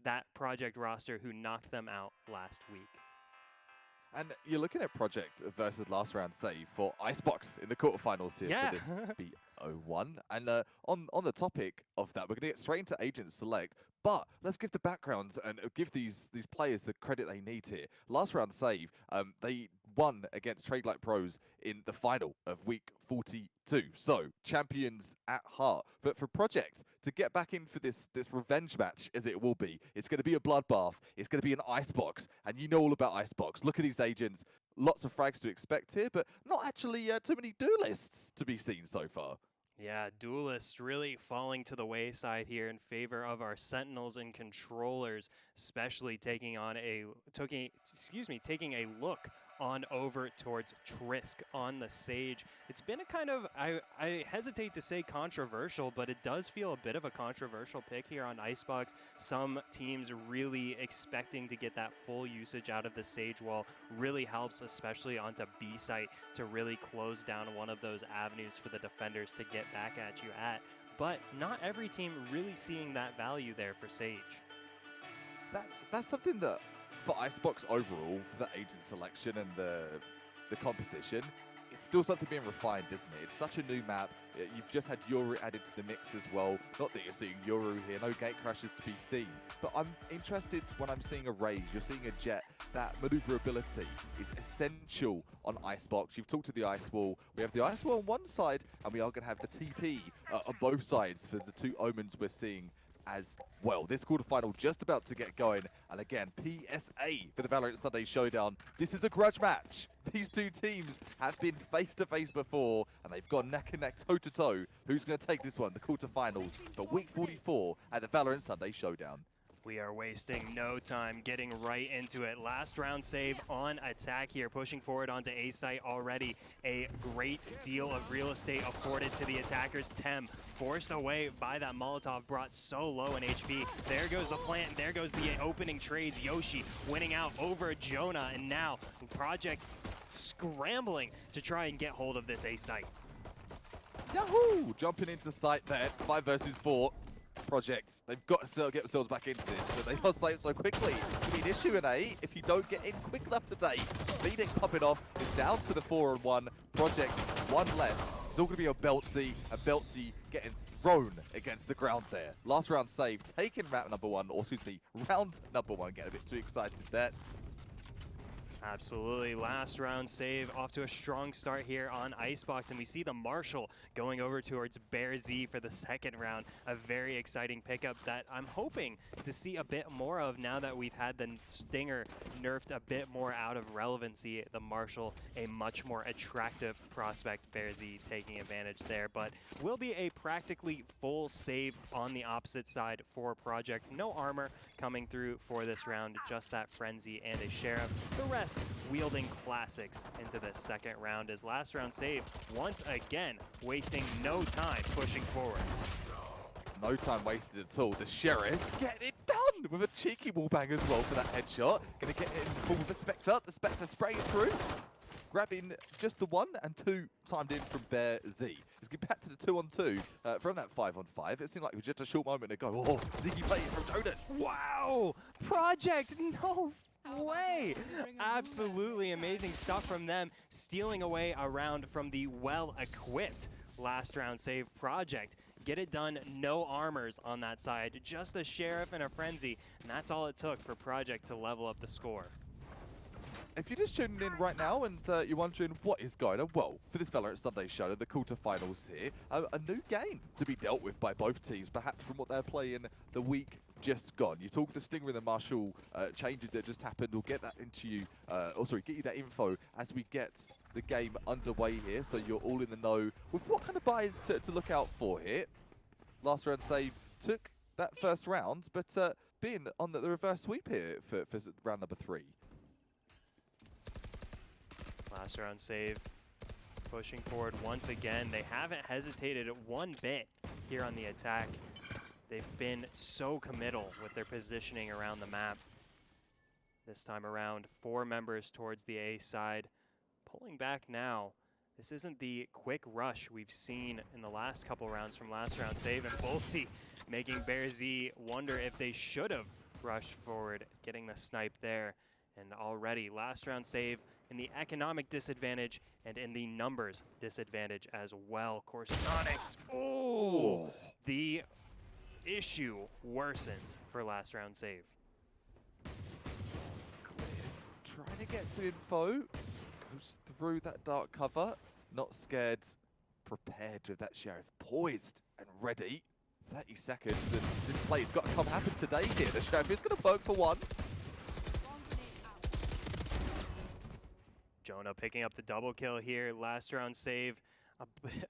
that Project roster who knocked them out last week. And you're looking at Project versus last round save for Icebox in the quarterfinals here for this Yeah. B01. And on the topic of that, we're going to get straight into Agent Select. But let's give the backgrounds and give these players the credit they need here. Last round save, they won against Trade Like Pros in the final of week 42. So champions at heart. But for Project to get back in for this revenge match, as it will be, it's going to be a bloodbath. It's going to be an Icebox, and you know all about Icebox. Look at these agents. Lots of frags to expect here, but not actually too many duelists to be seen so far. Yeah, duelists really falling to the wayside here in favor of our sentinels and controllers, especially taking a look on over towards Trisk on the Sage. It's been a kind of, I hesitate to say controversial, but it does feel a bit of a controversial pick here on Icebox. Some teams really expecting to get that full usage out of the Sage wall really helps, especially onto B site, to really close down one of those avenues for the defenders to get back at you at. But not every team really seeing that value there for Sage. That's something that for Icebox overall, for the agent selection and the composition, it's still something being refined, isn't it? It's such a new map. You've just had Yoru added to the mix as well. Not that you're seeing Yoru here, no gate crashes to be seen. But I'm interested when I'm seeing a Raze, you're seeing a Jet, that maneuverability is essential on Icebox. You've talked to the Ice Wall. We have the Ice Wall on one side, and we are going to have the TP on both sides for the two Omens we're seeing as well. This quarterfinal just about to get going. And again, PSA for the Valorant Sunday Showdown. This is a grudge match. These two teams have been face-to-face before, and they've gone neck and neck, toe-to-toe. Who's going to take this one? The quarterfinals for week 44 at the Valorant Sunday Showdown. We are wasting no time getting right into it. Last round save on attack here, pushing forward onto A site already. A great deal of real estate afforded to the attackers. Tem forced away by that Molotov, brought so low in HP. There goes the plant, there goes the opening trades. Yoshi winning out over Jonah, and now Project scrambling to try and get hold of this A site. Yahoo! Jumping into site there, 5 versus 4. Project, they've got to get themselves back into this, so they lost sight so quickly. Could be an issue in A if you don't get in quick enough today. Phoenix popping off is down to the 4-on-1. Project, one left. It's all going to be a Beltsy, and Beltsy getting thrown against the ground there. Last round save, taking round number 1, or excuse me, round number 1. Getting a bit too excited there. Absolutely. Last round save off to a strong start here on Icebox, and we see the Marshall going over towards Bear Z for the second round. A very exciting pickup that I'm hoping to see a bit more of now that we've had the Stinger nerfed a bit more out of relevancy. The Marshall, a much more attractive prospect, Bear Z taking advantage there, but will be a practically full save on the opposite side for Project. No armor coming through for this round, just that Frenzy and a Sheriff. The rest wielding classics into the second round, as last round save once again wasting no time pushing forward. No time wasted at all. The Sheriff getting it done with a cheeky wallbang as well for that headshot. Gonna get it in full with the Spectre. The Spectre spraying through. Grabbing just the 1 and 2 timed in from Bear Z. Let's get back to the 2-on-2 from that 5-on-5. It seemed like it was just a short moment ago. Oh, sneaky play from Jonas. Wow! Project, no way! Absolutely amazing stuff from them, stealing away a round from the well-equipped last round save Project. Get it done, no armors on that side, just a Sheriff and a Frenzy, and that's all it took for Project to level up the score. If you're just tuning in right now and you're wondering what is going on, well, for this Valorant Sunday show, the quarterfinals here, a new game to be dealt with by both teams, perhaps from what they're playing the week just gone. You talk the Stinger and the Marshall changes that just happened. We'll get that into you, get you that info as we get the game underway here, so you're all in the know with what kind of buys to look out for here. Last round save took that first round, but being on the reverse sweep here for round number 3. Last round save, pushing forward once again. They haven't hesitated one bit here on the attack. They've been so committal with their positioning around the map. This time around, 4 members towards the A side. Pulling back now. This isn't the quick rush we've seen in the last couple rounds from last round save, and Boltsy making Bear Z wonder if they should have rush forward, getting the snipe there. And already, last round save in the economic disadvantage and in the numbers disadvantage as well. Corsonics, oh, the issue worsens for last round save. Cliff trying to get some info, goes through that dark cover, not scared, prepared with that Sheriff poised and ready. 30 seconds, and this play's got to come happen today here. The Sheriff is going to poke for one. Jonah picking up the double kill here. Last round save.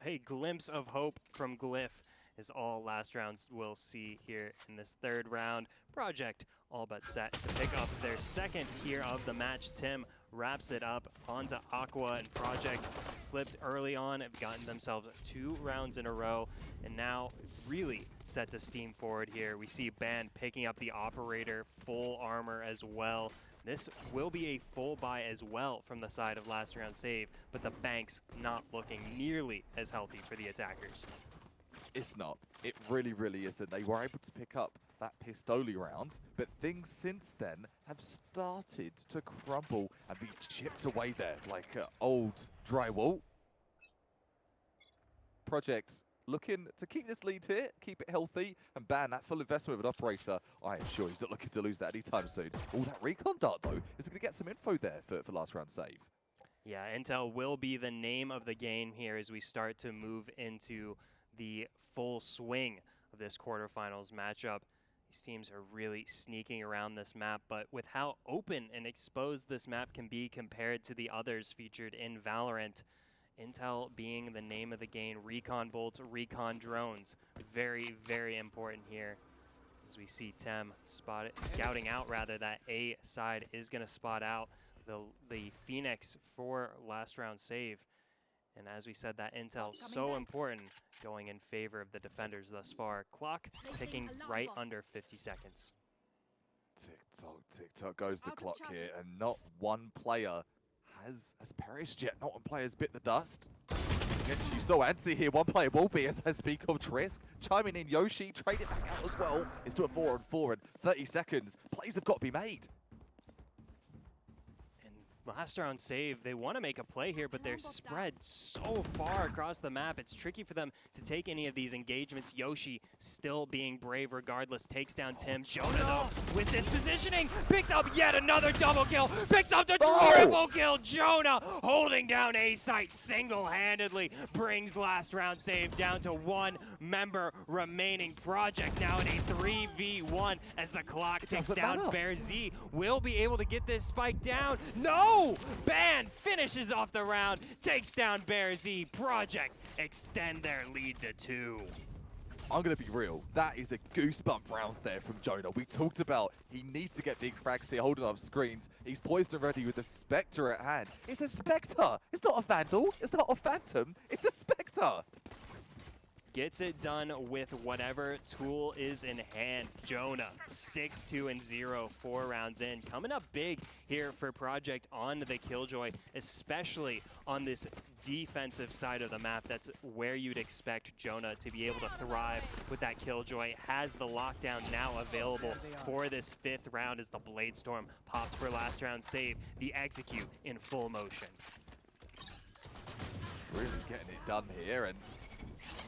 A glimpse of hope from Glyph is all last rounds will see here in this third round. Project all but set to pick up their second here of the match. Tim wraps it up onto Aqua, and Project slipped early on, have gotten themselves 2 rounds in a row, and now really set to steam forward here. We see Ban picking up the Operator, full armor as well. This will be a full buy as well from the side of last round save, but the banks not looking nearly as healthy for the attackers. It's not. It really, really isn't. They were able to pick up that Pistoli round, but things since then have started to crumble and be chipped away there like old drywall. Project looking to keep this lead here, keep it healthy, and ban that full investment with an Operator. I am sure he's not looking to lose that anytime soon. Oh, that recon dart, though, is going to get some info there for last round save. Yeah, intel will be the name of the game here as we start to move into the full swing of this quarterfinals matchup. These teams are really sneaking around this map, but with how open and exposed this map can be compared to the others featured in Valorant, intel being the name of the game, recon bolts, recon drones, very, very important here. As we see Tem scouting out rather, that A side is going to spot out the Phoenix for last round save. And as we said, that intel so important going in favor of the defenders thus far. Clock ticking right under 50 seconds. Tick-tock, tick-tock goes the clock here, and not one player has perished yet. Not one player has bit the dust. Again, you saw Ansi here. One player will be as I speak of Trisk. Chiming in Yoshi, trading back out as well. It's to a 4-on-4 in 30 seconds. Plays have got to be made. Last round save, they want to make a play here, but they're spread so far across the map. It's tricky for them to take any of these engagements. Yoshi still being brave regardless, takes down Tim. Jonah, though, with this positioning, picks up yet another double kill, picks up the triple kill. Jonah holding down A site single-handedly, brings last round save down to 1 member remaining. Project now in a 3v1 as the clock ticks down. Bear Z will be able to get this spike down. No! Ban finishes off the round, takes down Bear Z. Project extend their lead to 2. I'm going to be real. That is a goosebump round there from Jonah. We talked about he needs to get big frags here, holding up screens. He's poised and ready with the Spectre at hand. It's a Spectre. It's not a Vandal. It's not a Phantom. It's a Spectre. Gets it done with whatever tool is in hand. Jonah, 6-2-0, 4 rounds in. Coming up big here for Project on the Killjoy, especially on this defensive side of the map. That's where you'd expect Jonah to be able to thrive with that Killjoy. Has the lockdown now available for this 5th round as the Blade Storm popped for last round save. The execute in full motion. Really getting it done here and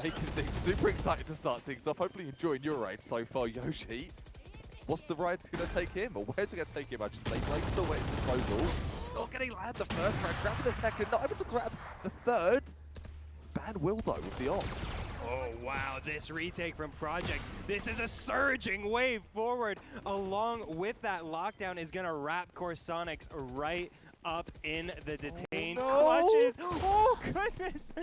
making things super excited to start things off. Hopefully enjoying your ride so far, Yoshi. What's the ride going to take him? Or where's it going to take him, I should say. Blade's still waiting to disposal. Not getting land the first round, grabbing the second, not able to grab the third. Ban will, though, with the off. Oh, wow, this retake from Project. This is a surging wave forward. Along with that lockdown is going to wrap Corsonics right up in the detained clutches. Oh, goodness.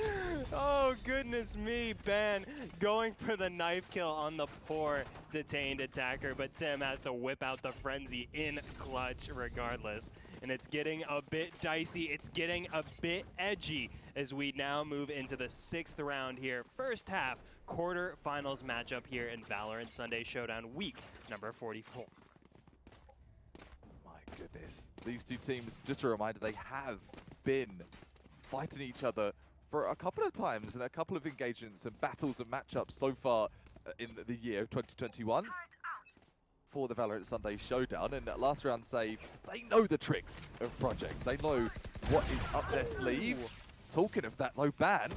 Oh, goodness me. Ban going for the knife kill on the poor detained attacker, but Tim has to whip out the frenzy in clutch regardless. And it's getting a bit dicey. It's getting a bit edgy as we now move into the 6th round here. First half quarterfinals matchup here in Valorant Sunday Showdown week number 44. Goodness, these two teams, just a reminder, they have been fighting each other for a couple of times and a couple of engagements and battles and matchups so far in the year of 2021. for the Valorant Sunday Showdown, and that last round save, they know the tricks of Project. They know what is up their sleeve. Talking of that though, Ban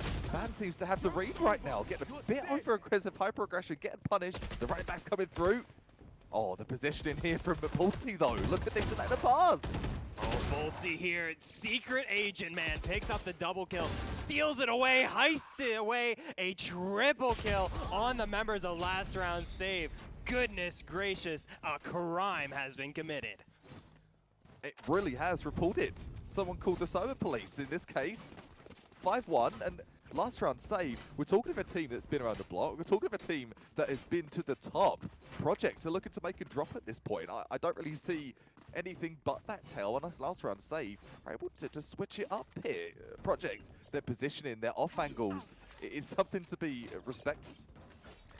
seems to have the read right now, getting a bit over-aggressive, hyper-aggression, getting punished. The right back's coming through. Oh, the positioning here from Balti though. Look at things in the pass. Oh, Boltsy here, secret agent, man, picks up the double kill, steals it away, heists it away, a triple kill on the members of last round save. Goodness gracious, a crime has been committed. It really has reported. Someone called the Cyber Police in this case. 5-1, and last round save. We're talking of a team that's been around the block. We're talking of a team that has been to the top. Project are looking to make a drop at this point. I don't really see anything but that tail on us. Last round save are able to switch it up here. Project, their positioning, their off angles is something to be respected.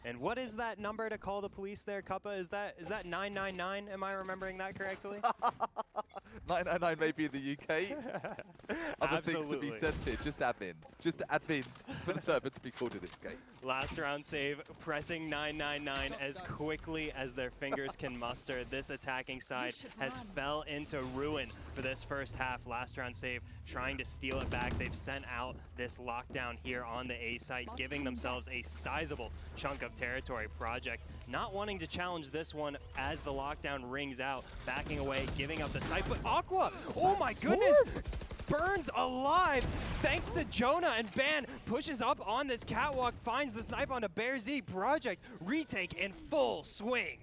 And what is that number to call the police there, Cuppa? Is that 999? Am I remembering that correctly? 999 maybe in the UK. Other things to be said here, just admins. Just admins for the server to be called in this game. Last round save, pressing 999 as quickly as their fingers can muster. This attacking side has fell into ruin for this first half. Last round save, trying to steal it back. They've sent out this lockdown here on the A site, giving themselves a sizable chunk of territory. Project not wanting to challenge this one as the lockdown rings out, backing away, giving up the site, but Aqua, oh my goodness, burns alive thanks to Jonah, and Ban pushes up on this catwalk, finds the snipe onto Bear Z. Project retake in full swing.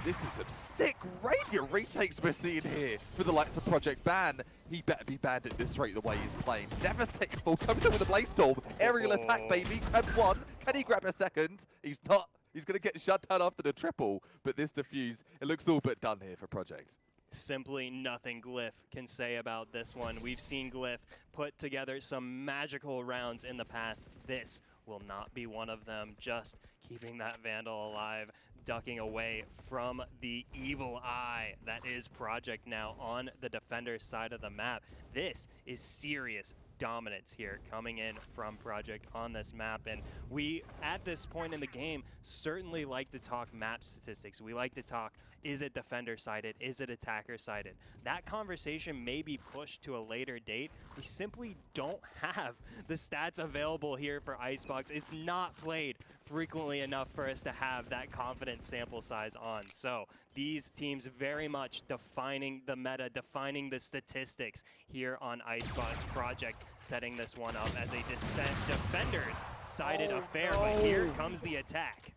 This is some sick radiant retakes we're seeing here for the likes of Project Ban. He better be banned at this rate the way he's playing. Devastating ball coming in with a Blaze Storm. Aerial attack, baby. Grabs one. Can he grab a second? He's not. He's going to get shut down after the triple. But this defuse, it looks all but done here for Project. Simply nothing Glyph can say about this one. We've seen Glyph put together some magical rounds in the past. This will not be one of them. Just keeping that Vandal alive, ducking away from the evil eye that is Project now on the defender's side of the map. This is serious dominance here coming in from Project on this map, and we at this point in the game certainly like to talk map statistics. We like to talk, is it defender sided, is it attacker sided? That conversation may be pushed to a later date. We simply don't have the stats available here for Icebox. It's not played frequently enough for us to have that confident sample size on. So these teams very much defining the meta, defining the statistics here on Icebox. Project setting this one up as a defenders sided affair, but here comes the attack.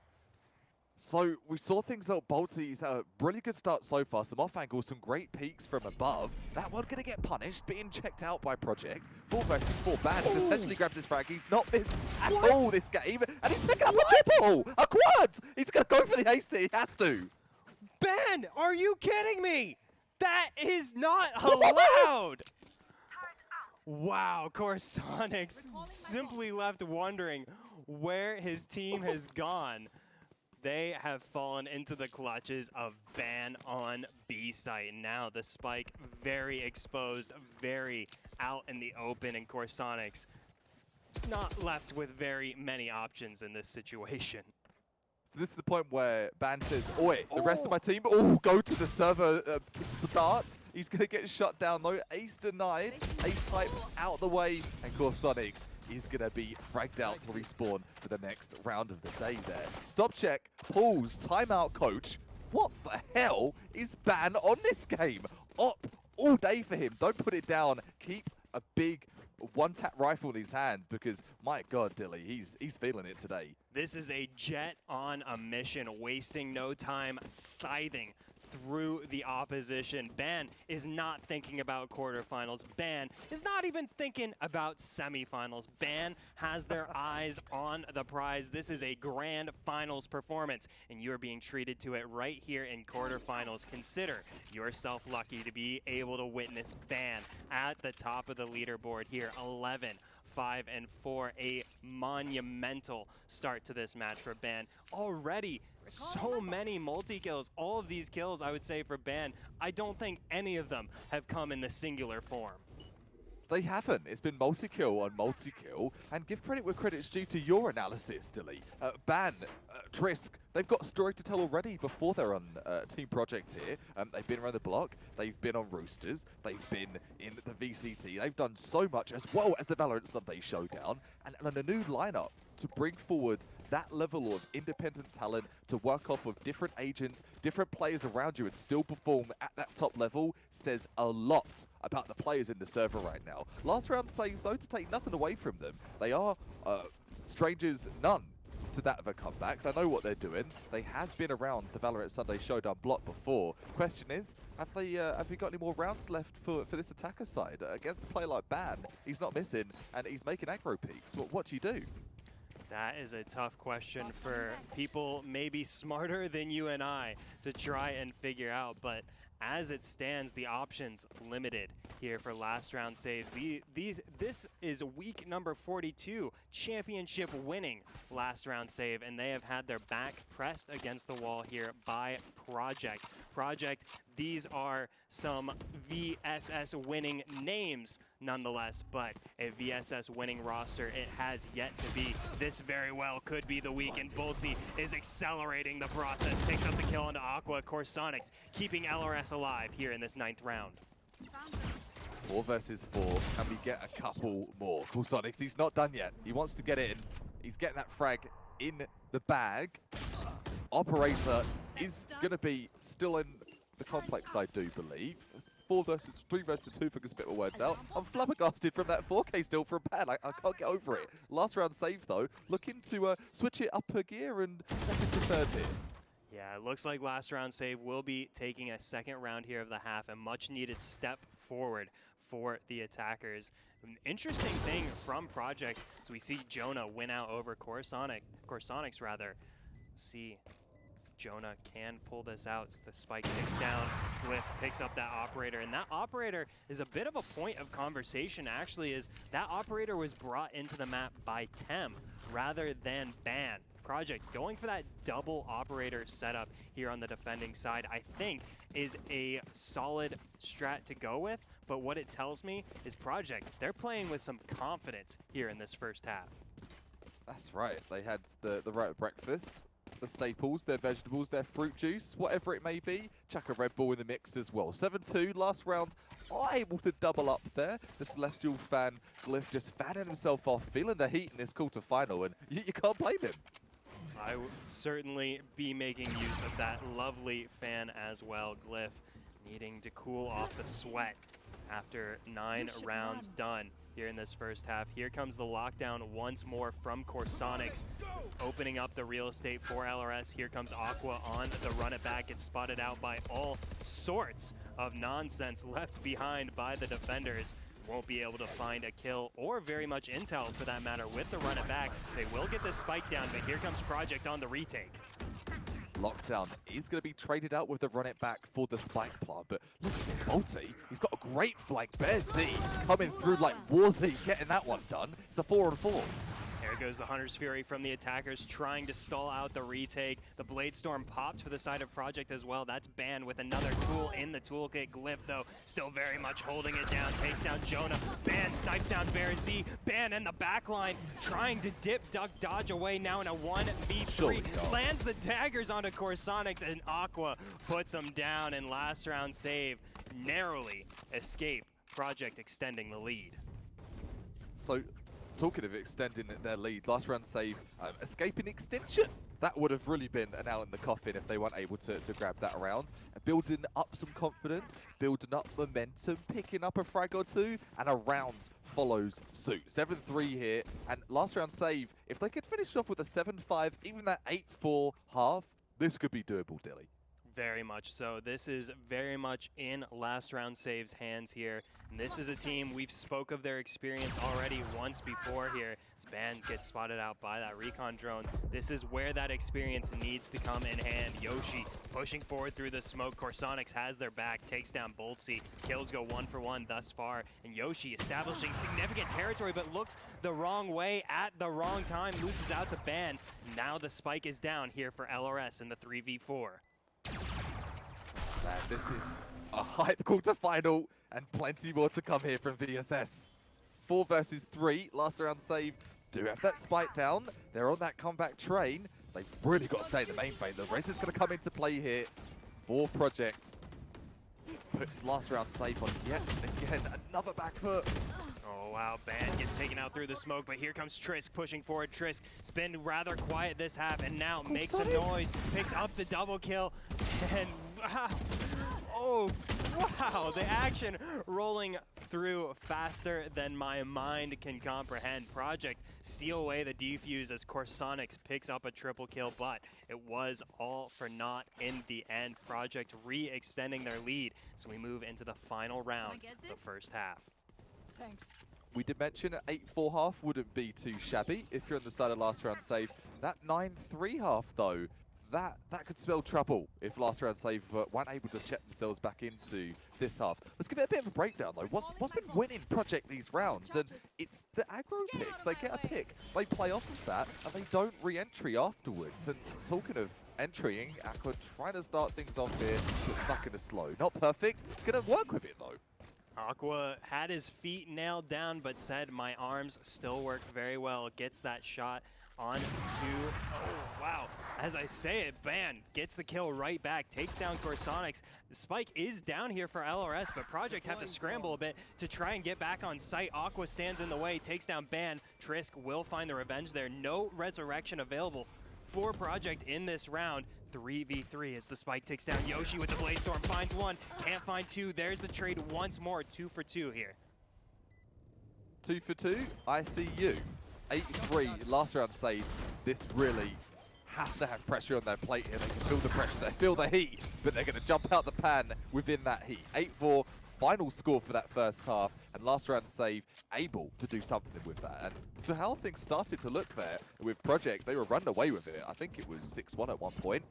So we saw things out. Balti's had a really good start so far. Some off angles, some great peaks from above. That one going to get punished, being checked out by Project. 4 versus 4 Ban. He's essentially grabbed his frag. He's not missed at all this game. And he's picking up a triple! A quad! He's going to go for the ace. He has to. Ben, are you kidding me? That is not allowed! Wow, Corsonics simply left wondering where his team has gone. They have fallen into the clutches of Ban on B site. Now the spike very exposed, very out in the open, and Corsonics not left with very many options in this situation. So this is the point where Ban says, oi, the rest of my team, go to the server start. He's going to get shut down though. Ace denied, ace hype out the way, and Corsonics is going to be fragged out to respawn for the next round of the day there. Stop check, pause, timeout coach. What the hell is Ban on this game? Up all day for him. Don't put it down. Keep a big one-tap rifle in his hands because, my God, Dilly, he's feeling it today. This is a Jet on a mission, wasting no time, scything through the opposition. Ban is not thinking about quarterfinals. Ban is not even thinking about semifinals. Ban has their eyes on the prize. This is a grand finals performance, and you're being treated to it right here in quarterfinals. Consider yourself lucky to be able to witness Ban at the top of the leaderboard here. 11, 5, and 4. A monumental start to this match for Ban. Already so many multi-kills. All of these kills, I would say, for Ban, I don't think any of them have come in the singular form. They haven't. It's been multi-kill on multi-kill, and give credit where credit's due to your analysis, Dilly. Ban, Trisk, they've got a story to tell already before they're on Team Project here. They've been around the block, they've been on Roosters, they've been in the VCT, they've done so much, as well as the Valorant Sunday Showdown, and a new lineup to bring forward that level of independent talent to work off of different agents, different players around you and still perform at that top level says a lot about the players in the server right now. Last round save though, to take nothing away from them. They are strangers none to that of a comeback. They know what they're doing. They have been around the Valorant Sunday Showdown block before. Question is, have we got any more rounds left for this attacker side? Against a player like Ban, he's not missing and he's making aggro peaks. What do you do? That is a tough question for people maybe smarter than you and I to try and figure out, but as it stands, the options limited here for last round saves. This is week number 42, championship winning last round save, and they have had their back pressed against the wall here by Project. Project, these are some VSS winning names nonetheless, but a VSS winning roster it has yet to be. This very well could be the week, and Boltsy is accelerating the process, picks up the kill onto Aqua. Corsonics keeping LRS alive here in this 9th round. 4 versus 4. Can we get a couple more? Corsonics, he's not done yet. He wants to get in. He's getting that frag in the bag. Operator is going to be still in the complex, I do believe. 3 versus 2 if I can spit my words out. I'm flabbergasted from that 4K still from Pan. I can't get over it. Last round save though, looking to switch it up a gear and step into 3rd here. Yeah, it looks like last round save will be taking a 2nd round here of the half, a much needed step forward for the attackers. An interesting thing from Project is we see Jonah win out over Corsonics rather. See Jonah can pull this out. The spike kicks down. Glyph picks up that operator, and that operator is a bit of a point of conversation actually, is that operator was brought into the map by Tem rather than Ban. Project going for that double operator setup here on the defending side, I think is a solid strat to go with, but what it tells me is Project, they're playing with some confidence here in this first half. That's right, they had the right breakfast, the staples, their vegetables, their fruit juice, whatever it may be. Chuck a Red Bull in the mix as well. 7-2, last round, able to double up there. The Celestial fan, Glyph, just fanning himself off, feeling the heat in this quarterfinal, and you can't blame him. I would certainly be making use of that lovely fan as well. Glyph needing to cool off the sweat after 9 rounds done here in this first half. Here comes the lockdown once more from Corsonics, opening up the real estate for LRS. Here comes Aqua on the run it back. It's spotted out by all sorts of nonsense left behind by the defenders. Won't be able to find a kill or very much intel for that matter with the run it back. They will get this spike down, but here comes Project on the retake. Lockdown is going to be traded out with the run it back for the spike plant, but look at this multi. He's got a great flank. Bear Z coming through like War Z, getting that one done. It's a 4-on-4. There goes the Hunter's Fury from the attackers trying to stall out the retake. The Blade Storm popped for the side of Project as well. That's Ban with another tool in the toolkit. Glyph, though, still very much holding it down. Takes down Jonah. Ban snipes down Bear Z. Ban in the backline trying to dip, duck, dodge away now in a 1v3. Lands the daggers onto Corsonics, and Aqua puts him down. And last round save narrowly escape. Project extending the lead. So, talking of extending their lead, last round save, escaping extension. That would have really been an nail in the coffin if they weren't able to grab that round. Building up some confidence, building up momentum, picking up a frag or two, and a round follows suit. 7-3 here, and last round save, if they could finish off with a 7-5, even that 8-4 half, this could be doable, Dilly. Very much so. This is very much in last round saves hands here. And this is a team, we've spoke of their experience already once before here. This Ban gets spotted out by that recon drone. This is where that experience needs to come in hand. Yoshi pushing forward through the smoke. Corsonics has their back, takes down Boltsy. Kills go 1 for 1 thus far. And Yoshi establishing significant territory, but looks the wrong way at the wrong time. Loses out to Ban. Now the spike is down here for LRS in the 3v4. Man, this is a hype quarterfinal and plenty more to come here from VSS. 4 versus 3. Last round save. Do have that spike down. They're on that comeback train. They've really got to stay in the main phase. The race is going to come into play here for Project. Puts last round save on yet again. Another back foot. Oh wow, Ban gets taken out through the smoke, but here comes Trisk pushing forward. Trisk, it's been rather quiet this half, and now makes some noise, picks up the double kill, and wow, oh wow, the action rolling through faster than my mind can comprehend. Project steal away the defuse as Corsonix picks up a triple kill, but it was all for naught in the end. Project re-extending their lead, so we move into the final round of the first half. Thanks. We did mention 8-4 half wouldn't be too shabby if you're on the side of last round save. That 9-3 half though, that could spell trouble if last round save weren't able to check themselves back into this half. Let's give it a bit of a breakdown though. What's been winning Project these rounds? And it's the aggro picks. They get a pick, they play off of that, and they don't re-entry afterwards. And talking of entrying, Aqua trying to start things off here, but stuck in a slow. Not perfect, gonna work with it though. Aqua had his feet nailed down, but said, my arms still work very well. Gets that shot on to, oh wow. As I say it, Ban gets the kill right back, takes down Corsonix. The spike is down here for LRS, but Project have to scramble a bit to try and get back on site. Aqua stands in the way, takes down Ban. Trisk will find the revenge there. No resurrection available for Project in this round. 3v3 as the spike takes down Yoshi with the Blaze Storm, finds one, can't find two. There's the trade once more, 2 for 2 here. 2 for 2, I see you. 8-3, last round save. This really has to have pressure on their plate here. They can feel the pressure, they feel the heat, but they're going to jump out the pan within that heat. 8-4, final score for that first half, and last round save able to do something with that. And to how things started to look there with Project, they were running away with it. I think it was 6-1 at one point.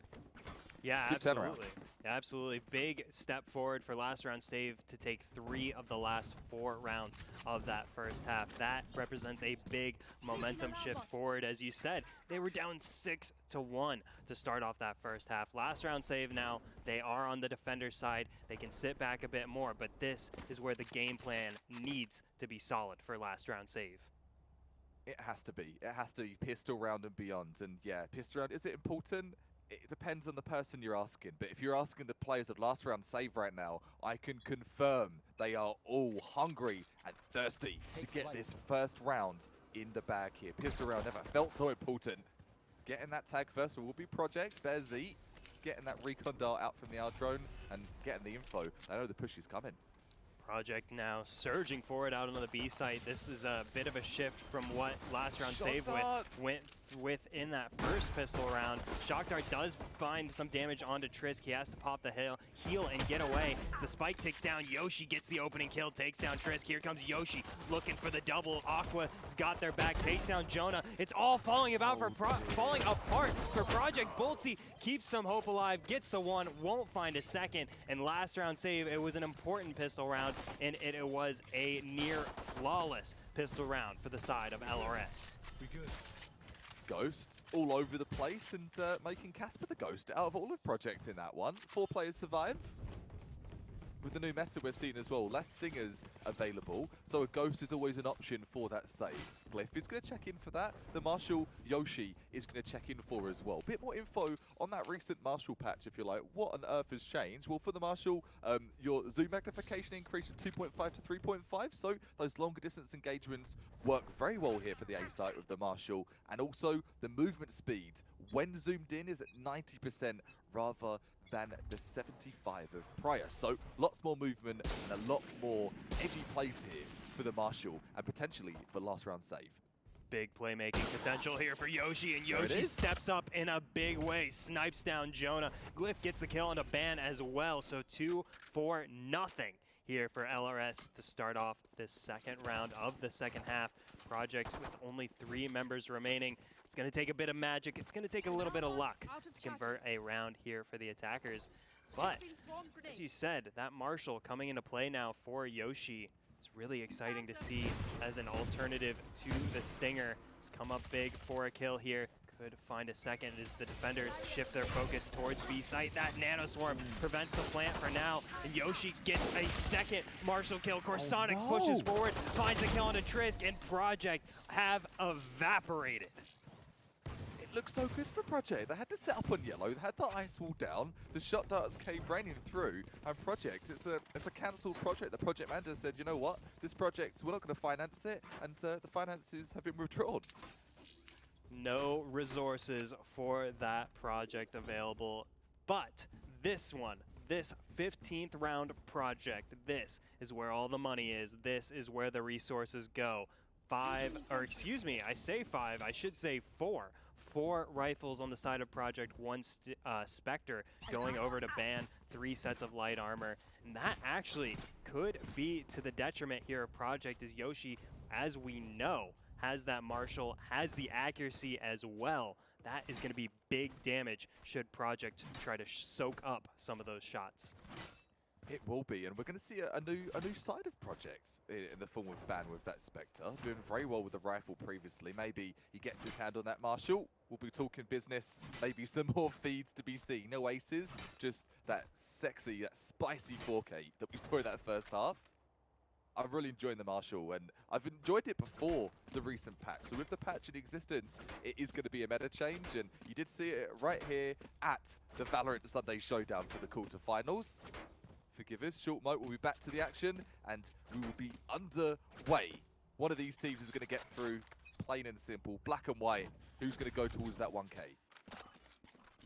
Yeah, Good absolutely. turnaround. Yeah, absolutely. Big step forward for last round save to take 3 of the last 4 rounds of that first half. That represents a big momentum shift forward. As you said, they were down 6-1 to start off that first half. Last round save now, they are on the defender side. They can sit back a bit more, but this is where the game plan needs to be solid for last round save. It has to be. It has to be pistol round and beyond. And yeah, pistol round, is it important? It depends on the person you're asking, but if you're asking the players of last round save right now, I can confirm they are all hungry and thirsty to get this first round in the bag here. Pistol round never felt so important. Getting that tag first will be Project, Bear Z, getting that recon dial out from the R drone and getting the info. I know the push is coming. Project now surging forward out on the B site. This is a bit of a shift from what last round save went with in that first pistol round. Shock Dart does bind some damage onto Trisk. He has to pop the heal and get away. As the spike takes down Yoshi, gets the opening kill, takes down Trisk. Here comes Yoshi looking for the double. Aqua's got their back, takes down Jonah. It's all falling apart for Project. Boltsy keeps some hope alive, gets the one, won't find a second. And last round save, it was an important pistol round, and it was a near flawless pistol round for the side of LRS. We good. Ghosts all over the place and making Casper the ghost out of all of Project in that one. 4 players survive. With the new meta we're seeing as well, less stingers available, so a ghost is always an option for that save. Glyph is going to check in for that. The Marshall Yoshi is going to check in for as well. Bit more info on that recent Marshall patch if you're like, what on earth has changed? Well, for the Marshall, your zoom magnification increased from 2.5 to 3.5, so those longer distance engagements work very well here for the A site with the Marshall. And also, the movement speed, when zoomed in, is at 90% rather than the 75 of prior. So lots more movement and a lot more edgy plays here for the Marshall and potentially for last round save. Big playmaking potential here for Yoshi, and Yoshi steps up in a big way, snipes down Jonah. Glyph gets the kill on a Ban as well, so 2-0 here for LRS to start off this second round of the second half. Project with only 3 members remaining. It's going to take a bit of magic. It's going to take a little bit of luck to convert a round here for the attackers. But as you said, that Marshall coming into play now for Yoshi. It's really exciting to see as an alternative to the Stinger. It's come up big for a kill here. could find a second as the defenders shift their focus towards B site. That Nano Swarm prevents the plant for now, and Yoshi gets a second Marshall kill. Corsonix pushes forward, finds the kill on a Trisk, and Project have evaporated. It looks so good for Project. They had to set up on yellow, they had the ice wall down, the shot darts came raining through, and Project, it's a cancelled project. The project manager said, you know what, this project, we're not going to finance it, and the finances have been withdrawn. No resources for that project available, but this one, this 15th round project, this is where all the money is. This is where the resources go. I should say four. 4 rifles on the side of Project, 1 Spectre going over to ban 3 sets of light armor. And that actually could be to the detriment here of Project, as Yoshi, as we know, has that Marshall, has the accuracy as well. That is going to be big damage should Project try to soak up some of those shots. It will be, and we're going to see a new side of Project in the form of Ban with that Spectre. Doing very well with the rifle previously. Maybe he gets his hand on that Marshall. We'll be talking business. Maybe some more feeds to be seen. No aces, just that sexy, that spicy 4K that we saw in that first half. I'm really enjoying the Marshall, and I've enjoyed it before the recent patch. So with the patch in existence, it is going to be a meta change, and you did see it right here at the Valorant Sunday Showdown for the quarterfinals. Forgive us, Short Moat will be back to the action, and we will be underway. One of these teams is going to get through, plain and simple, black and white. Who's going to go towards that 1K?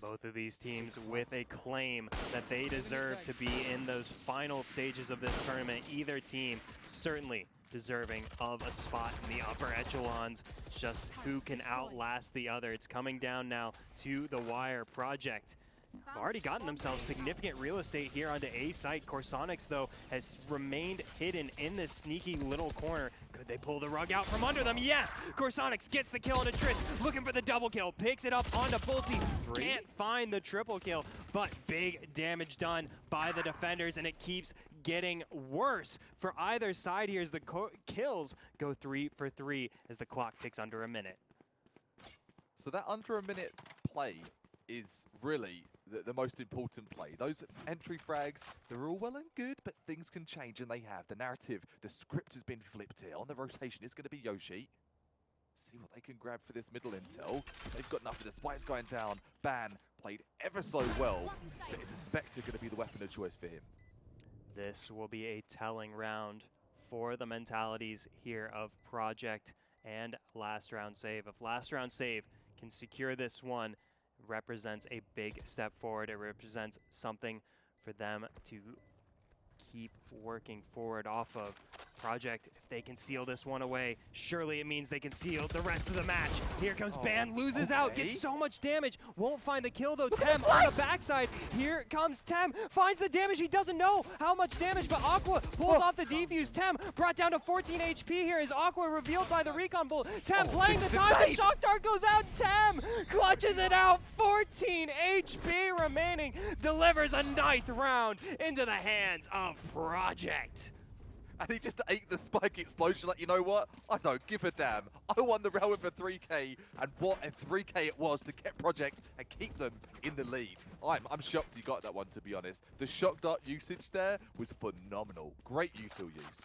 Both of these teams with a claim that they deserve to be in those final stages of this tournament. Either team certainly deserving of a spot in the upper echelons. Just who can outlast the other. It's coming down now to the wire. Project have already gotten themselves significant real estate here onto A site. Corsonix, though, has remained hidden in this sneaky little corner. Could they pull the rug out from under them? Yes! Corsonix gets the kill on a Trisk, looking for the double kill, picks it up onto Pulte. Can't find the triple kill, but big damage done by the defenders, and it keeps getting worse for either side here as the kills go 3 for 3 as the clock ticks under a minute. So that under a minute play is really the most important play. Those entry frags, they're all well and good, but things can change, and they have. The narrative, the script has been flipped here. On the rotation, it's going to be Yoshi. See what they can grab for this middle intel. They've got enough of the spikes going down. Ban played ever so well, but is a Spectre going to be the weapon of choice for him? This will be a telling round for the mentalities here of Project and Last Round Save. If Last Round Save can secure this one, represents a big step forward. It represents something for them to keep working forward off of. Project, if they can seal this one away, surely it means they can seal the rest of the match. Here comes Ban, loses out, gets so much damage, won't find the kill though. Tem on the backside, here comes Tem, finds the damage, he doesn't know how much damage, but Aqua pulls off the defuse. Tem brought down to 14 HP here as Aqua revealed by the recon bull. Tem playing the time, the shock dart goes out, Tem clutches it out, 14 HP remaining, delivers a 9th round into the hands of Project. And he just ate the spike explosion like, you know what? I don't give a damn. I won the round with a 3K, and what a 3K it was to get Project and keep them in the lead. I'm shocked you got that one, to be honest. The shock dart usage there was phenomenal. Great util use.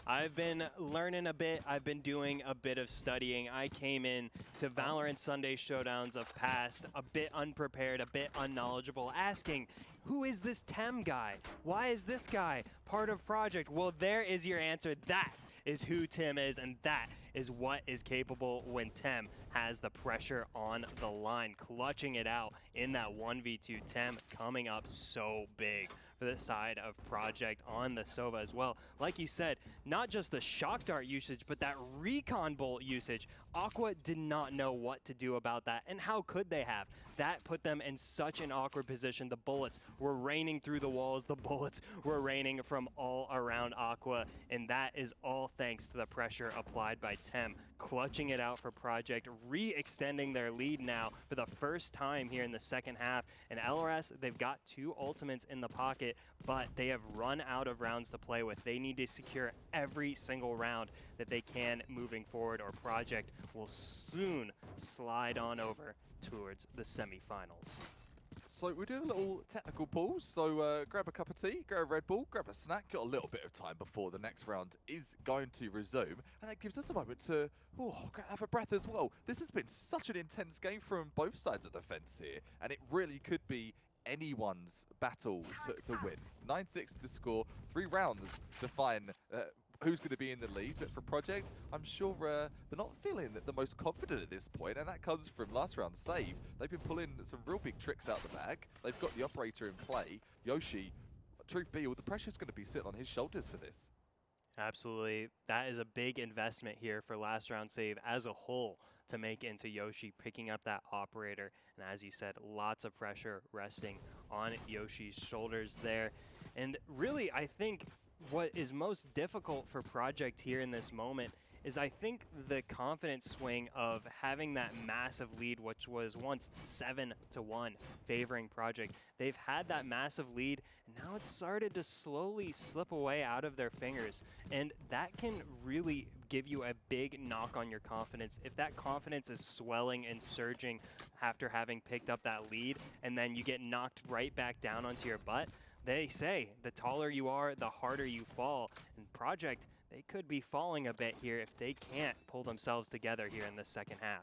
I've been learning a bit. I've been doing a bit of studying. I came in to Valorant Sunday Showdowns of past a bit unprepared, a bit unknowledgeable, asking, who is this Tem guy? Why is this guy part of Project? Well, there is your answer. That is who Tim is, and that is what is capable when Tem has the pressure on the line, clutching it out in that 1v2. Tem coming up so big for the side of Project on the Sova as well. Like you said, not just the shock dart usage, but that recon bolt usage. Aqua did not know what to do about that, and how could they have? That put them in such an awkward position. The bullets were raining through the walls. The bullets were raining from all around Aqua, and that is all thanks to the pressure applied by Tem, clutching it out for Project, re-extending their lead now for the first time here in the second half. And LRS, they've got 2 ultimates in the pocket, but they have run out of rounds to play with. They need to secure every single round that they can moving forward, or Project will soon slide on over towards the semifinals. So we're doing a little technical pause, so grab a cup of tea, grab a Red Bull, grab a snack, got a little bit of time before the next round is going to resume, and that gives us a moment to have a breath as well. This has been such an intense game from both sides of the fence here, and it really could be anyone's battle to win. 9-6 to score, 3 rounds to find who's going to be in the lead. But for Project, I'm sure they're not feeling the most confident at this point, and that comes from last round's save. They've been pulling some real big tricks out the bag. They've got the operator in play. Yoshi, truth be, all the pressure's going to be sitting on his shoulders for this. Absolutely. That is a big investment here for last round save as a whole to make into Yoshi picking up that operator. And as you said, lots of pressure resting on Yoshi's shoulders there. And really, I think what is most difficult for Project here in this moment is I think the confidence swing of having that massive lead, which was once 7-1 favoring Project. They've had that massive lead, and now it's started to slowly slip away out of their fingers. And that can really give you a big knock on your confidence. If that confidence is swelling and surging after having picked up that lead, and then you get knocked right back down onto your butt, they say the taller you are, the harder you fall. And Project, they could be falling a bit here if they can't pull themselves together here in the second half.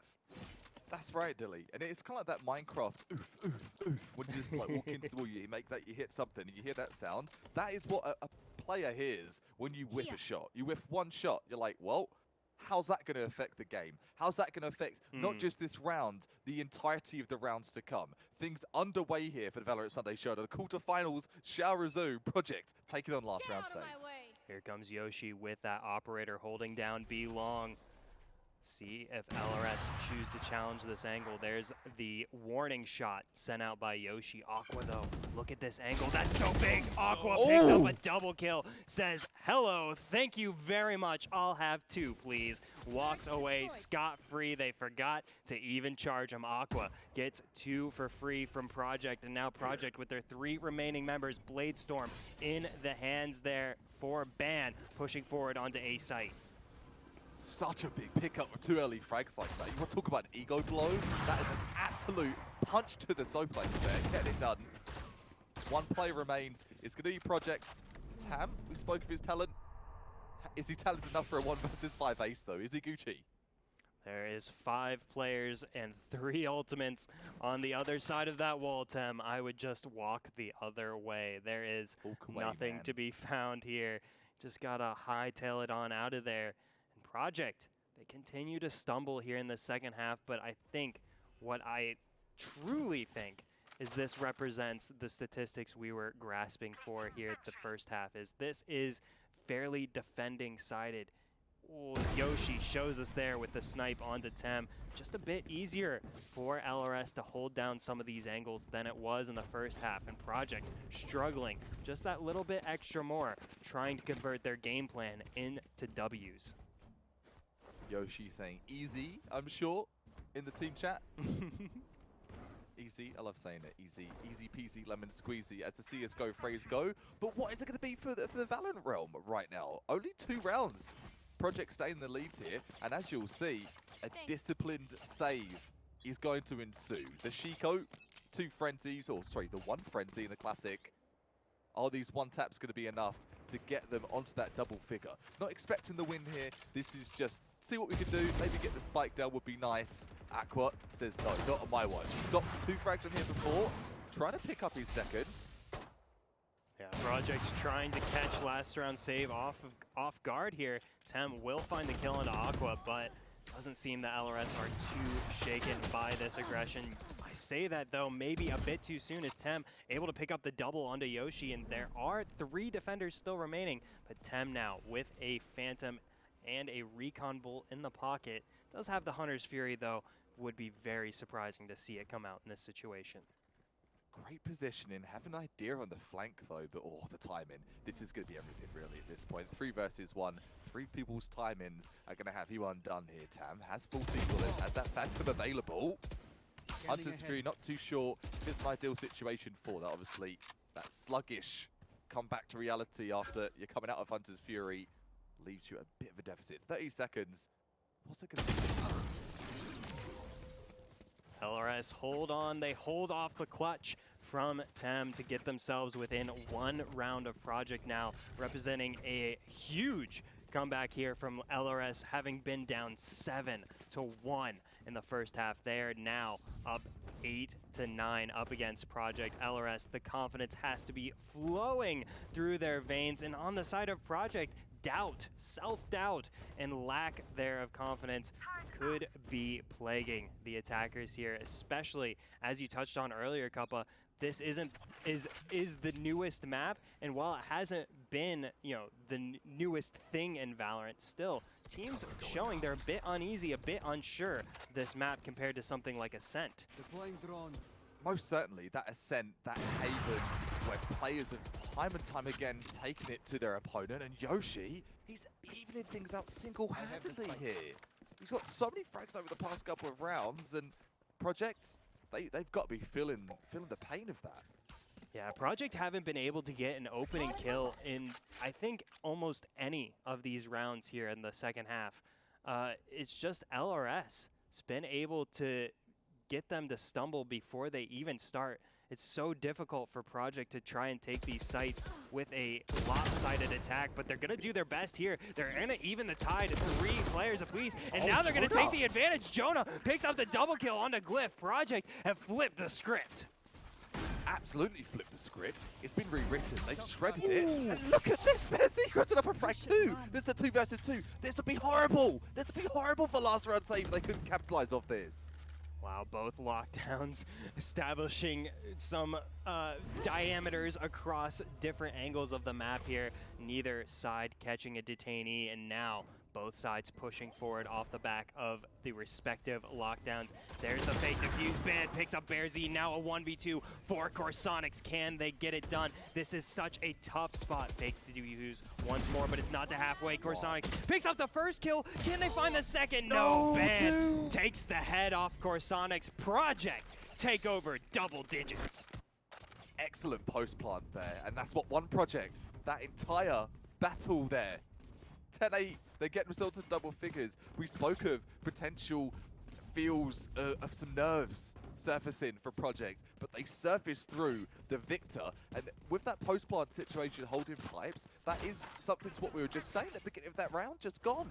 That's right, Dilly. And it's kind of like that Minecraft oof, oof, oof. When you just like walk into the wall, you make that, you hit something, and you hear that sound. That is what a player hears when you whiff a shot. You whiff one shot, you're like, well, how's that going to affect the game? How's that going to affect not just this round, the entirety of the rounds to come? Things underway here for the Valorant Sunday Showdown. The quarterfinals shall resume. Project taking on last round save. Here comes Yoshi with that operator holding down B long. See if LRS choose to challenge this angle. There's the warning shot sent out by Yoshi. Aqua, though, look at this angle. That's so big. Aqua picks up a double kill, says, hello, thank you very much. I'll have 2, please. Walks away scot-free. They forgot to even charge him. Aqua gets 2 for free from Project, and now Project with their 3 remaining members, Bladestorm, in the hands there for Ban, pushing forward onto A site. Such a big pickup with 2 early frags like that. You want to talk about an ego blow? That is an absolute punch to the Soaplex there. Getting it done. 1 play remains. It's going to be Project's Tam. We spoke of his talent. Is he talented enough for a 1 versus 5 ace though? Is he Gucci? There is 5 players and 3 ultimates on the other side of that wall, Tem. I would just walk the other way. There is nothing to be found here. Just gotta hightail it on out of there. Project, they continue to stumble here in the second half, but I think what I truly think is this represents the statistics we were grasping for here at the first half. This is fairly defending sided. Ooh, Yoshi shows us there with the snipe onto Tem. Just a bit easier for LRS to hold down some of these angles than it was in the first half. And Project struggling just that little bit extra more, trying to convert their game plan into W's. Yoshi saying easy, I'm sure, in the team chat. Easy, I love saying it. Easy, easy peasy, lemon squeezy, as the CSGO phrase go. But what is it going to be for the Valorant realm right now? Only 2 rounds. Project staying in the lead here, and as you'll see, a disciplined save is going to ensue. The Shiko, 2 frenzies, or sorry, the 1 frenzy in the classic. Are these 1 taps going to be enough to get them onto that double figure? Not expecting the win here. This is just see what we can do. Maybe get the spike down would be nice. Aqua says no, not on my watch. He's got 2 frags on here before. Trying to pick up his seconds. Yeah, Project's trying to catch last round save off guard here. Tem will find the kill into Aqua, but doesn't seem that LRS are too shaken by this aggression. I say that though, maybe a bit too soon, as Tem able to pick up the double onto Yoshi, and there are 3 defenders still remaining, but Tem now with a Phantom and a Recon Bolt in the pocket. Does have the Hunter's Fury though, would be very surprising to see it come out in this situation. Great positioning, have an idea on the flank though, but the timing. This is going to be everything really at this point. 3 versus 1, 3 people's timings are going to have you undone here. Tam has 14 bullets, has that Phantom available. Hunter's Fury, not too sure if it's an ideal situation for that. Obviously, that sluggish come back to reality after you're coming out of Hunter's Fury leaves you a bit of a deficit. 30 seconds. What's it going to be? LRS hold on, they hold off the clutch from Tem to get themselves within 1 round of Project now, representing a huge comeback here from LRS, having been down 7-1 in the first half. They are now up 8-9 up against Project. LRS, the confidence has to be flowing through their veins, and on the side of Project, doubt, self-doubt, and lack there of confidence could be plaguing the attackers here, especially as you touched on earlier, Kappa. This is the newest map, and while it hasn't been, the newest thing in Valorant, still teams showing they're a bit uneasy, a bit unsure this map compared to something like Ascent. Most certainly, that Ascent, that haven, where players have time and time again taken it to their opponent, and Yoshi, he's evening things out single-handedly here. He's got so many frags over the past couple of rounds, and Projects, they've got to be feeling the pain of that. Yeah, Project haven't been able to get an opening kill in, I think, almost any of these rounds here in the second half. It's just LRS has been able to get them to stumble before they even start. It's so difficult for Project to try and take these sites with a lopsided attack, but they're going to do their best here. They're going to even the tide, 3 players apiece, and now they're going to take the advantage. Jonah picks up the double kill onto Glyph. Project have flipped the script. Absolutely flipped the script. It's been rewritten. They've shredded it. And look at this. Messi got up a frag 2. This is a 2 versus 2. This would be horrible. This would be horrible for last round save if they couldn't capitalize off this. Wow, both lockdowns establishing some diameters across different angles of the map here. Neither side catching a detainee, and now both sides pushing forward off the back of the respective lockdowns. There's the fake defuse ban, picks up BearZ, now a 1v2 for Corsonics. Can they get it done? This is such a tough spot. Fake defuse once more, but it's not to halfway. Corsonics picks up the first kill. Can they find the second? No, ban takes the head off Corsonics. Project take over double digits. Excellent post plant there, and that's what one Project, that entire battle there. 10-8, they get themselves to double figures. We spoke of potential feels of some nerves surfacing for Project, but they surface through the victor. And with that post-plant situation holding pipes, that is something to what we were just saying at the beginning of that round, just gone.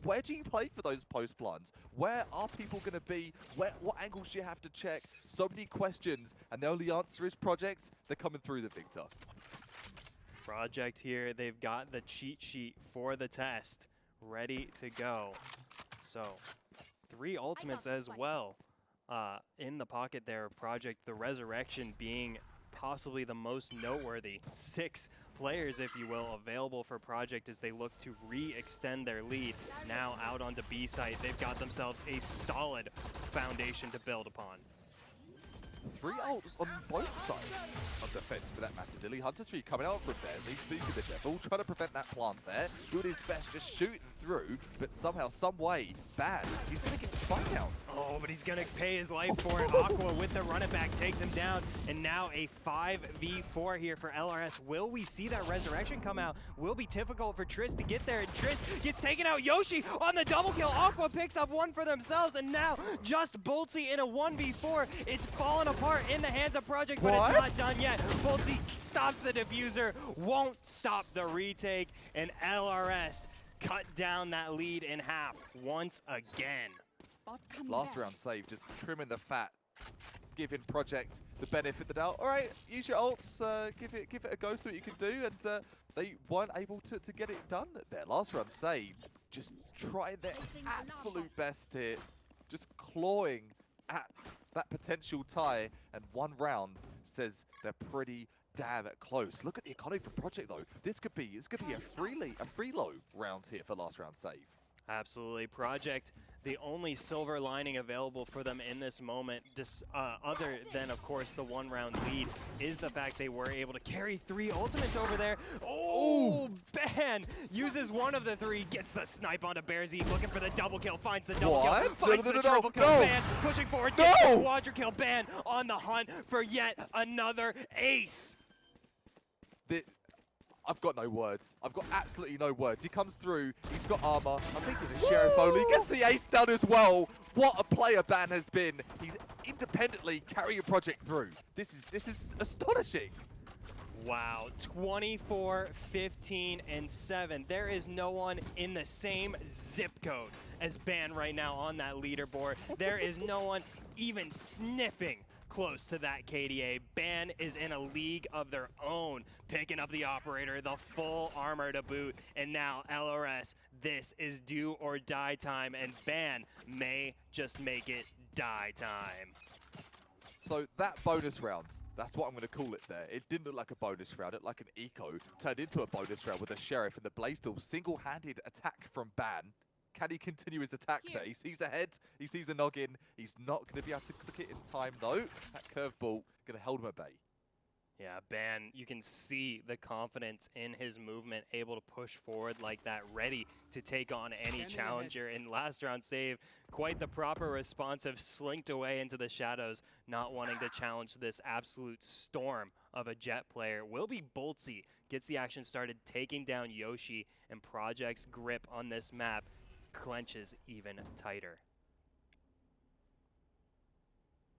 Where do you play for those post-plants? Where are people going to be? What angles do you have to check? So many questions, and the only answer is Project. They're coming through the victor. Project here, they've got the cheat sheet for the test ready to go. So 3 ultimates as well in the pocket there. Project, the resurrection being possibly the most noteworthy. 6 players, if you will, available for Project as they look to re-extend their lead. Now out onto B site, they've got themselves a solid foundation to build upon. 3 ults on both sides of defense for that matter. Dilly Hunter 3 coming out from there. He's sneaking the devil, trying to prevent that plant there. Doing his best, just shooting through, but somehow, some way, bad. He's going to get spun down. Oh, but he's going to pay his life for it. Aqua with the run it back takes him down. And now a 5v4 here for LRS. Will we see that resurrection come out? Will be difficult for Triss to get there. And Triss gets taken out. Yoshi on the double kill. Aqua picks up 1 for themselves. And now just Boltsy in a 1v4. It's fallen apart in the hands of Project, but it's not done yet. Boltsy stops the diffuser, won't stop the retake, and LRS cut down that lead in half once again. Last round save, just trimming the fat, giving Project the benefit of the doubt. All right, use your ults, give it a go, see what you can do, and they weren't able to get it done there. Last round save, just trying their absolute best here, just clawing at that potential tie, and 1 round says they're pretty damn close. Look at the economy for Project though. This could be a freelo round here for last round save. Absolutely. Project, the only silver lining available for them in this moment, other than, of course, the 1 round lead, is the fact they were able to carry 3 ultimates over there. Oh, ban! Uses 1 of the 3, gets the snipe onto BearZ, looking for the double kill, finds the double kill, finds the triple kill, ban, pushing forward, gets the quadra kill, ban, on the hunt for yet another ace. I've got no words. I've got absolutely no words. He comes through. He's got armor. I'm thinking the Sheriff only gets the ace done as well. What a player Ban has been. He's independently carry a project through. This is astonishing. Wow, 24, 15, and 7. There is no one in the same zip code as Ban right now on that leaderboard. There is no one even sniffing close to that KDA. Ban is in a league of their own, picking up the operator, the full armor to boot, and now LRS, this is do or die time, and Ban may just make it die time. So that bonus round, that's what I'm going to call it there. It didn't look like a bonus round, it looked like an eco. Turned into a bonus round with a Sheriff and the Blaze-Duel single-handed attack from Ban. Can he continue his attack there? He sees a head, he sees a noggin. He's not going to be able to click it in time though. That curveball going to hold him at bay. Yeah, Ban, you can see the confidence in his movement, able to push forward like that, ready to take on any challenger. In last round save, quite the proper responsive, slinked away into the shadows, not wanting to challenge this absolute storm of a Jet player. Will be Boltsy, gets the action started, taking down Yoshi, and Project's grip on this map clenches even tighter.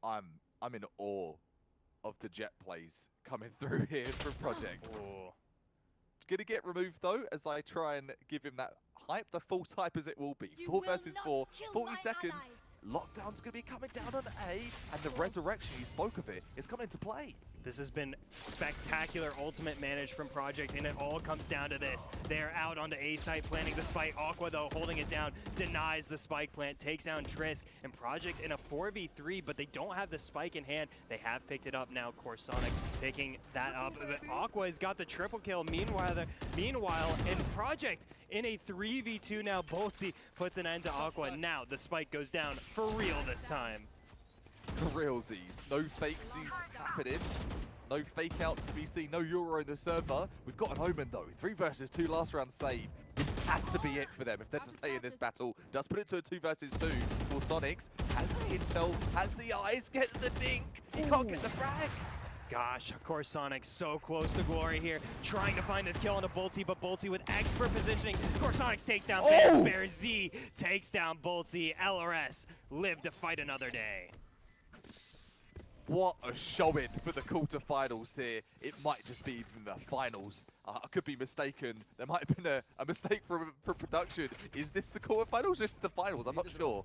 I'm in awe of the Jet plays coming through here from Project. Ooh. Gonna get removed though as I try and give him that hype, the false hype as it will be. 4 versus 4, 40 seconds. Allies. Lockdown's gonna be coming down on A, and the resurrection, you spoke of it, is coming into play. This has been spectacular ultimate managed from Project, and it all comes down to this. They're out onto A site planning the spike. Aqua, though, holding it down, denies the spike plant, takes down Trisk, and Project in a 4v3, but they don't have the spike in hand. They have picked it up now. Corsonics picking that up. Aqua has got the triple kill. Meanwhile, in Project in a 3v2 now, Boltsy puts an end to Aqua. Now the spike goes down for real this time. For realsies, no fakesies happening. No fake outs to be seen, no Euro in the server. We've got an Omen though, 3 versus 2 last round save. This has to be it for them if they're to stay in this battle. Does put it to a 2 versus 2 for Sonics. Has the intel, has the eyes, gets the dink. He can't get the frag. Gosh, of course, Sonic so close to glory here, trying to find this kill onto Boltsy, but Boltsy with expert positioning. Of course, Sonic takes down Bear Z, takes down Boltsy. LRS live to fight another day. What a showing for the quarterfinals here. It might just be even the finals. I could be mistaken. There might have been a mistake for production. Is this the quarterfinals or is this the finals? I'm not sure.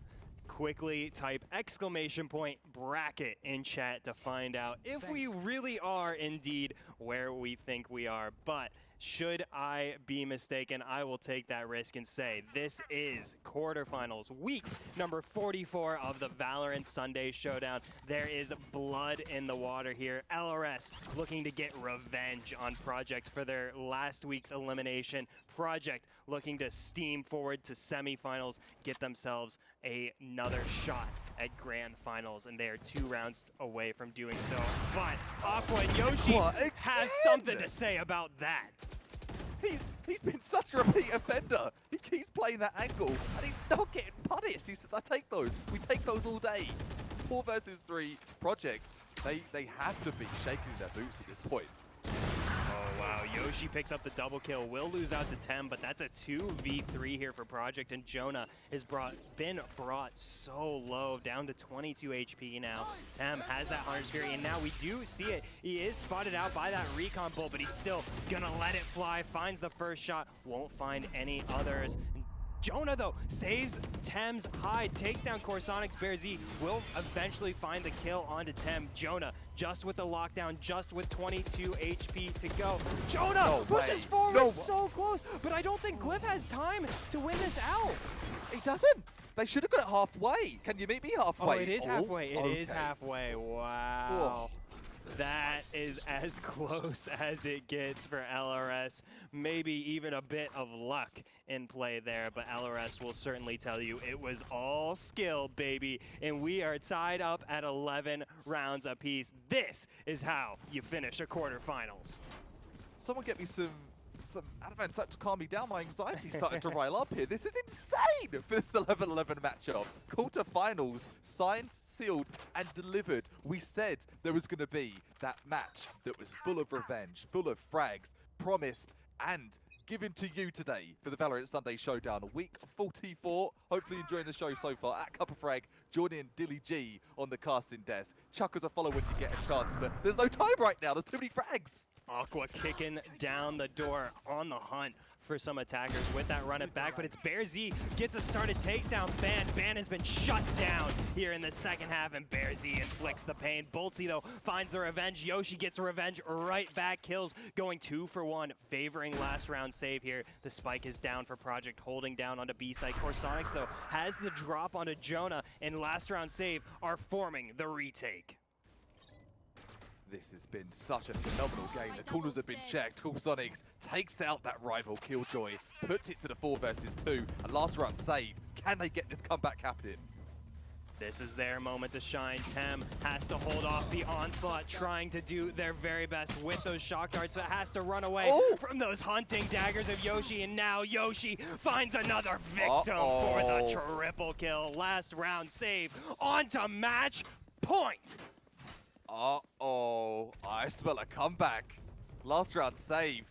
Quickly type exclamation point bracket in chat to find out if we really are indeed where we think we are. But should I be mistaken, I will take that risk and say this is quarterfinals, week number 44 of the Valorant Sunday Showdown. There is blood in the water here. LRS looking to get revenge on Project for their last week's elimination. Project looking to steam forward to semifinals, get themselves another shot at grand finals, and they are 2 rounds away from doing so. But Aqua and Yoshi has something to say about that. He's been such a repeat offender. He keeps playing that angle, and he's not getting punished. He says, I take those. We take those all day. 4 versus 3 Projects. They have to be shaking their boots at this point. Oh, wow. Yoshi picks up the double kill. Will lose out to Tem, but that's a 2v3 here for Project, and Jonah has been brought so low, down to 22 HP now. Tem has that Hunter's Fury, and now we do see it. He is spotted out by that recon bolt, but he's still gonna let it fly. Finds the first shot, won't find any others. Jonah, though, saves Tem's hide, takes down Corsonics. Bear Z will eventually find the kill onto Tem. Jonah, just with the lockdown, just with 22 HP to go. Jonah pushes forward so close, but I don't think Glyph has time to win this out. He doesn't. They should have got it halfway. Can you meet me halfway? Oh, it is halfway. It is halfway. Wow. That is as close as it gets for LRS. Maybe even a bit of luck in play there, but LRS will certainly tell you it was all skill, baby. And we are tied up at 11 rounds apiece. This is how you finish a quarterfinals. Someone get me some Advent touch to calm me down. My anxiety's starting to rile up here. This is insane for this 11-11 matchup. Quarterfinals, signed, sealed, and delivered. We said there was going to be that match that was full of revenge, full of frags, promised and given to you today for the Valorant Sunday Showdown, week 44. Hopefully enjoying the show so far. At Cup of Frag, joining Dilly G on the casting desk. Chuck us a follow when you get a chance, but there's no time right now. There's too many frags. Aqua kicking down the door on the hunt for some attackers with that run it back, but it's Bear Z gets a start, it takes down Ban. Ban has been shut down here in the second half, and Bear Z inflicts the pain. Boltsy, though, finds the revenge. Yoshi gets revenge right back, kills, going 2 for 1, favoring last round save here. The spike is down for Project, holding down onto B-Side. Corsonics, though, has the drop onto Jonah, and last round save are forming the retake. This has been such a phenomenal game. The corners have been checked. Coolsonics takes out that rival Killjoy, puts it to the 4 versus 2, and last round save. Can they get this comeback happening? This is their moment to shine. Tem has to hold off the onslaught, trying to do their very best with those shock darts, but has to run away from those hunting daggers of Yoshi, and now Yoshi finds another victim for the triple kill. Last round save onto match point. Uh-oh, I smell a comeback. Last round save.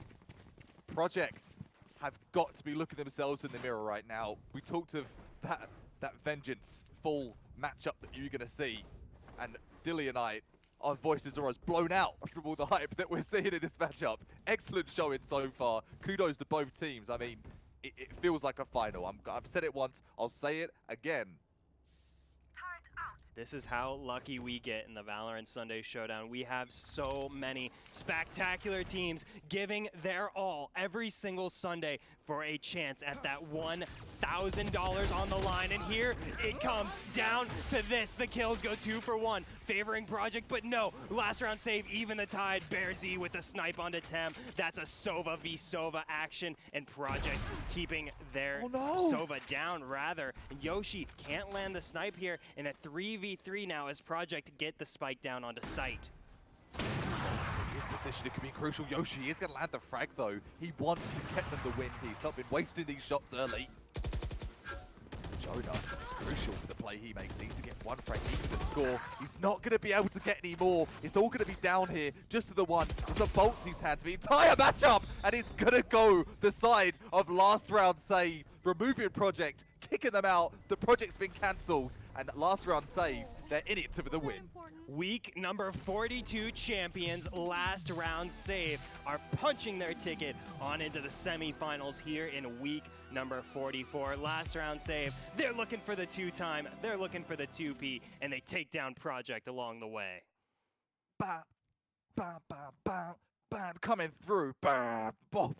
Project have got to be looking themselves in the mirror right now. We talked of that vengeance full matchup that you're going to see. And Dilly and I, our voices are as blown out from all the hype that we're seeing in this matchup. Excellent showing so far. Kudos to both teams. I mean, it feels like a final. I've said it once, I'll say it again. This is how lucky we get in the Valorant Sunday Showdown. We have so many spectacular teams giving their all every single Sunday for a chance at that $1,000 on the line. And here it comes down to this. The kills go 2 for 1, favoring Project, but no, last round save, even the tide. Bear Z with a snipe onto Tem. That's a Sova v Sova action, and Project keeping their Sova down, rather. Yoshi can't land the snipe here in a 3v3 now as Project get the spike down onto site. His position could be crucial. Yoshi is going to land the frag, though. He wants to get them the win. He's not been wasting these shots early. Jonah is crucial for the play he makes. He needs to get 1 frag, even the score. He's not going to be able to get any more. It's all going to be down here, just to the one. It's a Boltsy's hand to the entire matchup, and it's going to go the side of last round save, removing Project, kicking them out. The Project's been cancelled, and last round save, they're in it for the win. Week number 42 champions, last round save, are punching their ticket on into the semifinals here in week number 44. Last round save, they're looking for the 2-time, they're looking for the 2P, and they take down Project along the way. Bam, bam, bam, bam, bam, coming through. Bam, bam.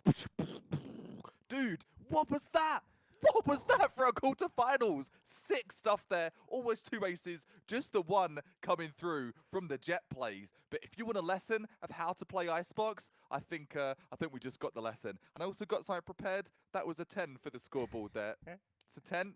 Dude, what was that? What was that for a quarterfinals? Sick stuff there. Almost 2 aces. Just the one coming through from the Jet plays. But if you want a lesson of how to play Icebox, I think we just got the lesson. And I also got something prepared. That was a 10 for the scoreboard there. It's a 10.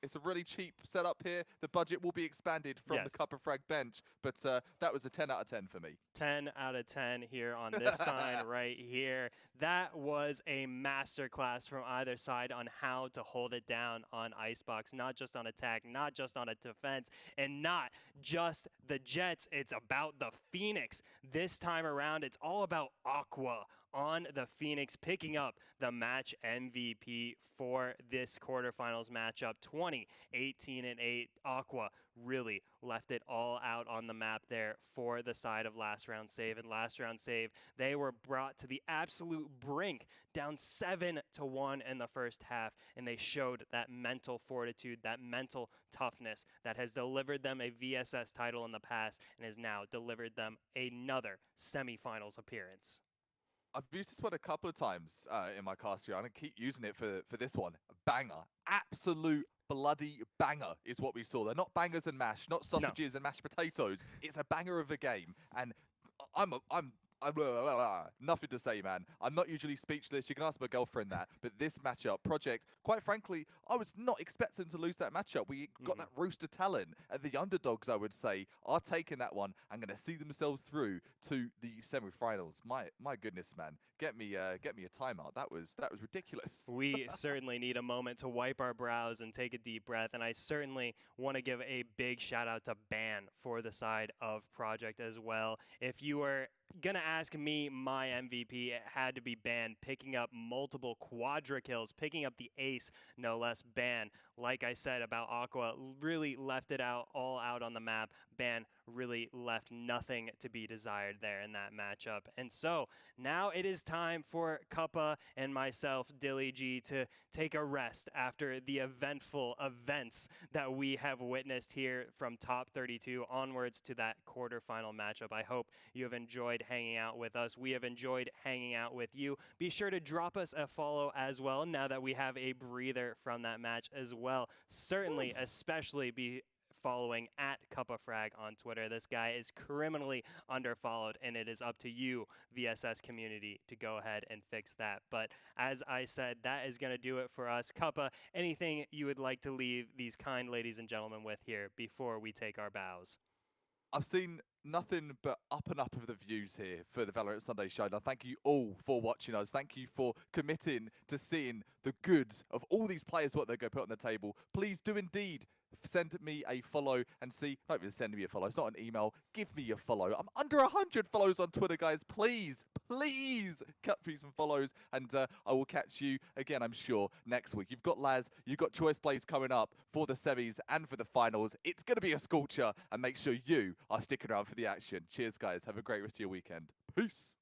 It's a really cheap setup here. The budget will be expanded from the Cup of Frag bench, but that was a 10 out of 10 for me. 10 out of 10 here on this sign right here. That was a masterclass from either side on how to hold it down on Icebox, not just on attack, not just on a defense, and not just the Jets. It's about the Phoenix. This time around, it's all about Aqua on the Phoenix, picking up the match MVP for this quarterfinals matchup. 18-8. Aqua really left it all out on the map there for the side of last round save. And last round save, they were brought to the absolute brink, down 7-1 in the first half, and they showed that mental fortitude, that mental toughness that has delivered them a VSS title in the past and has now delivered them another semifinals appearance. I've used this one a couple of times in my cast here. I'm going to keep using it for this one. Banger. Absolute bloody banger is what we saw. They're not bangers and mash, not sausages and mashed potatoes. It's a banger of a game. And I'm nothing to say, man. I'm not usually speechless. You can ask my girlfriend that. But this matchup, Project, quite frankly, I was not expecting to lose that matchup. We got that rooster talent. And the underdogs, I would say, are taking that one and going to see themselves through to the semi-finals. My goodness, man. Get me a timeout. That was ridiculous. We certainly need a moment to wipe our brows and take a deep breath. And I certainly want to give a big shout out to Ban for the side of Project as well. If you were gonna ask me my MVP, it had to be Ban, picking up multiple quadra kills, picking up the ace, no less. Ban, like I said about Aqua, really left it all out on the map. Ban really left nothing to be desired there in that matchup. And so now it is time for Kappa and myself, Dilly G, to take a rest after the eventful events that we have witnessed here from top 32 onwards to that quarterfinal matchup. I hope you have enjoyed hanging out with us. We have enjoyed hanging out with you. Be sure to drop us a follow as well now that we have a breather from that match as well. Certainly, especially be following at CuppaFrag on Twitter. This guy is criminally underfollowed, and it is up to you, VSS community, to go ahead and fix that. But as I said, that is going to do it for us. Cuppa, anything you would like to leave these kind ladies and gentlemen with here before we take our bows? I've seen nothing but up and up of the views here for the Valorant Sunday Showdown. Thank you all for watching us. Thank you for committing to seeing the goods of all these players, what they're going to put on the table. Please do indeed send me a follow and see. Don't even send me a follow. It's not an email. Give me a follow. I'm under 100 follows on Twitter, guys. Please, please cut me some follows, and I will catch you again, I'm sure, next week. You've got Laz, you've got choice plays coming up for the semis and for the finals. It's going to be a scorcher, and make sure you are sticking around for the action. Cheers, guys. Have a great rest of your weekend. Peace.